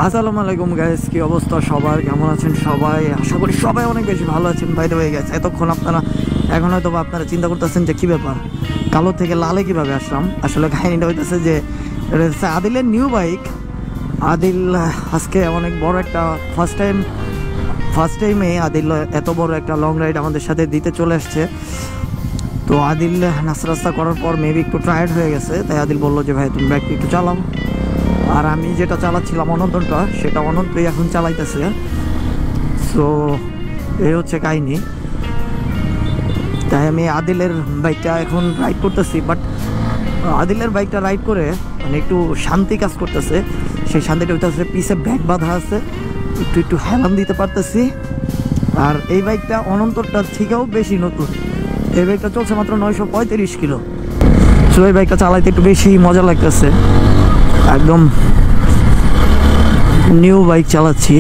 আসসালামু আলাইকুম গাইস, কি অবস্থা সবার? কেমন আছেন সবাই? আশা করি সবাই অনেক বেশি ভালো আছেন। বাইরে হয়ে গেছে এতক্ষণ এখন হয়তো আপনারা চিন্তা করতেছেন যে কী ব্যাপার, কালো থেকে লালে কিভাবে আসলাম। আসলে কাহিনীটা হইতেছে যে এটা হচ্ছে আদিলের নিউ বাইক। আদিল আজকে অনেক বড় একটা ফার্স্ট টাইমে আদিল এত বড় একটা লং রাইড আমাদের সাথে দিতে চলে আসছে। তো আদিল নাস্তা করার পর মেবি একটু টায়ার্ড হয়ে গেছে, তাই আদিল বললো যে ভাই তুমি বাইকটা একটু চালাও। আর আমি যেটা চালাচ্ছিলাম অনন্তটা, সেটা অনন্তই এখন চালাইতেছে। সো এই হচ্ছে কাহিনী। তাই আমি আদিলের বাইকটা এখন রাইড করতেছি, বাট আদিলের বাইকটা রাইড করে মানে একটু শান্তি কাজ করতেছে। সেই শান্তিটা হইতেছে পিছে ব্যাগ বাঁধা আছে, একটু একটু হেলান দিতে পারতেছি। আর এই বাইকটা অনন্তটার থেকেও বেশি নতুন। এই বাইকটা চলছে মাত্র 935 কিলো। সো এই বাইকটা চালাইতে একটু বেশি মজা লাগতেছে, একদম নিউ বাইক চালাচ্ছি।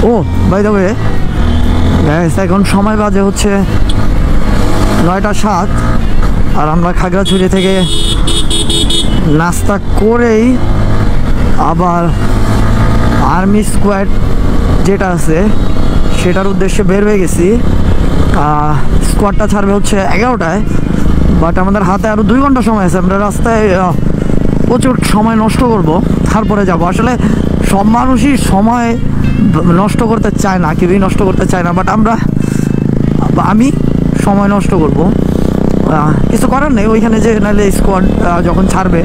ও বাই দ্য ওয়ে গাইস, এখন সময় বাজে হচ্ছে 9টা 7, আর আমরা খাগড়াছড়ি থেকে নাস্তা করেই আবার আর্মি স্কোয়াড যেটা আছে সেটার উদ্দেশ্যে বের হয়ে গেছি। স্কোয়াডটা ছাড়বে হচ্ছে 11টায়, বাট আমাদের হাতে আরও 2 ঘন্টা সময় আছে। আমরা রাস্তায় প্রচুর সময় নষ্ট করব, তারপরে যাব। আসলে সব মানুষই সময় নষ্ট করতে চায় না, কেউই নষ্ট করতে চায় না, বাট আমি সময় নষ্ট করব। কিছু করার নেই, ওইখানে যে নাহলে স্কোয়াড যখন ছাড়বে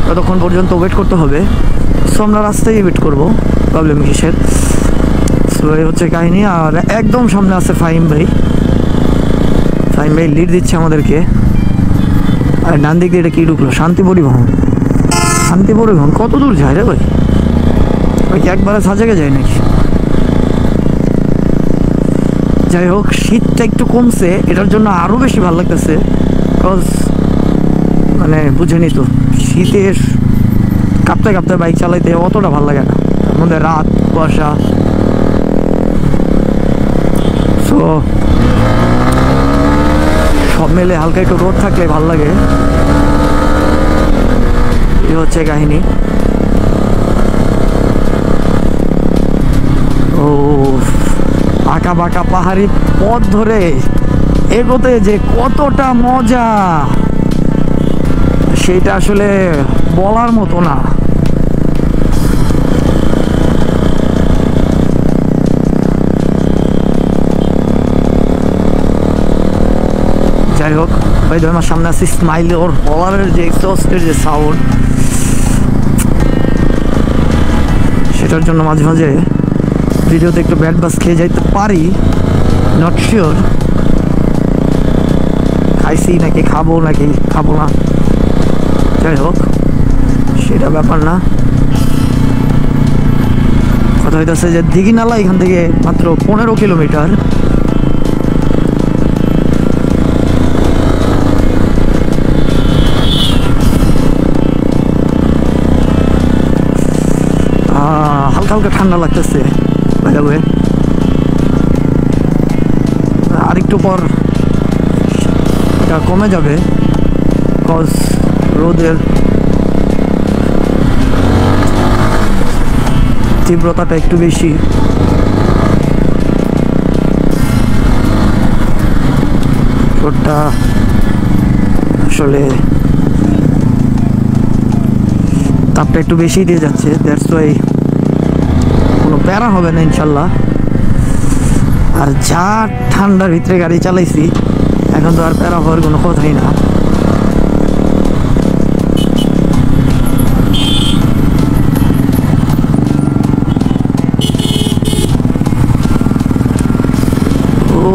ততক্ষণ পর্যন্ত ওয়েট করতে হবে। সো আমরা রাস্তায় ওয়েট করবো, প্রবলেম কিসের। সো এই হচ্ছে কাহিনী। আর একদম সামনে আছে ফাহিম ভাই লিড দিচ্ছে আমাদেরকে। আর ডান দিক দিয়ে এটা কী ঢুকলো? শান্তি পরিবহন কত দূর যায় রে ভাই? ওই কি একবারে সাজেকে যায় নাকি? যাই হোক, শীতটা একটু কমছে, এটার জন্য আরও বেশি ভালো লাগতেছে। বিকজ মানে বুঝেনি তো, শীতের কাঁপতে কাঁপতে বাইক চালাইতে অতটা ভালো লাগে না, তার মধ্যে রাত কুয়াশা। সো সব মিলে হালকা একটু রোদ থাকলে ভাল লাগে। এই হচ্ছে কাহিনী। ও আঁকা বাঁকা পাহাড়ি পথ ধরে এগোতে যে কতটা মজা, সেটা আসলে বলার মতো না। যাই হোক ভাই, আমার সামনে আছে স্মাইল, ওর বলারের যে এক্সস্টের যে সাউন্ড, সেটার জন্য মাঝে মাঝে ভিডিওতে একটু ব্যাড বাস খেয়ে যাইতে পারি, নট শিওর। খাইছি নাকি খাবো না, যাই হোক সেটা ব্যাপার না। কথা হইতেছে যে দিঘিনালা এখান থেকে মাত্র 15 কিলোমিটার। হালকা হালকা ঠান্ডা লাগতেছে বাইরে। আর একটু পর এটা কমে যাবে, বিকজ রোদের তীব্রতাটা একটু বেশি। রোদটা আসলে তাপটা একটু বেশি দিয়ে যাচ্ছে, দ্যাটস ওয়াই কোনো প্যারা হবে না ইনশাল্লাহ। আর যা ঠান্ডার ভিতরে গাড়ি চালাইছি, এখন তো আর প্যারা হওয়ার কোনো কথাই না। ও